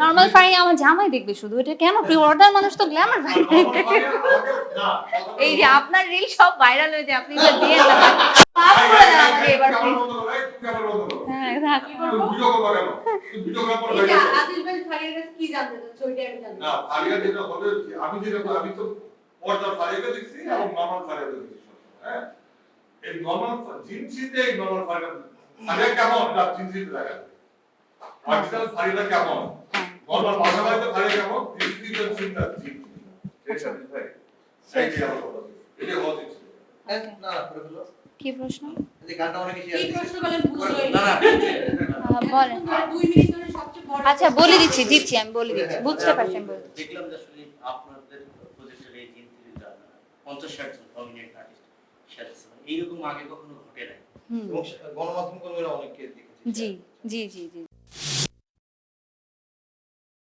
Normal ফাড়ি আমার জামাই দেখবে শুধু, এটা কেন প্রি অর্ডার মানুষ তো গ্ল্যামার ভাই। এই যে আপনার রিল সব ভাইরাল হয়ে যায়, আপনি এটা দিয়ে না মাফ করে দেন আমাকে এবার প্লিজ। হ্যাঁ থাক কি করব এই যে আদিল ভাই ফারিয়ার কাছে কি জানতে চাচ্ছ ওইটা আমি জানি না ফারিয়া যেটা হবে আমি তো পর্দার ফারিয়াকে দেখছি এবং নরমাল ফারিয়াকে দেখছি, হ্যাঁ এই নরমাল জিনসিতে এই নরমাল ফারিয়া কেমন না জিনসিতে দেখা অরিজিনাল ফারিয়া কেমন নরমাল বাসাবাড়িতে ফারিয়া কেমন জিনসিতে সিনটা জিন এটা ভাই সেই কি আমার কথা এটা হচ্ছে না প্রশ্ন কি প্রশ্ন? এই গানটা অনেক কি বেশি প্রশ্ন করেন বুঝলোই না না না বলেন। 2 মিনিট ধরে সবচেয়ে বড় আচ্ছা বলে দিচ্ছি আমি বলে দিচ্ছি, বুঝতে পারছি আমি বলে দিচ্ছি। দেখলাম যে আসলে আপনাদের প্রজেক্টের এই জিন থ্রিটা 50-60 জন প্রমিনেন্ট আর্টিস্ট সাজেছে, এইরকম আগে কখনো ঘটে নাই। এবং গণমাধ্যম কর্মীরা অনেককে দেখেছি। জি জি জি জি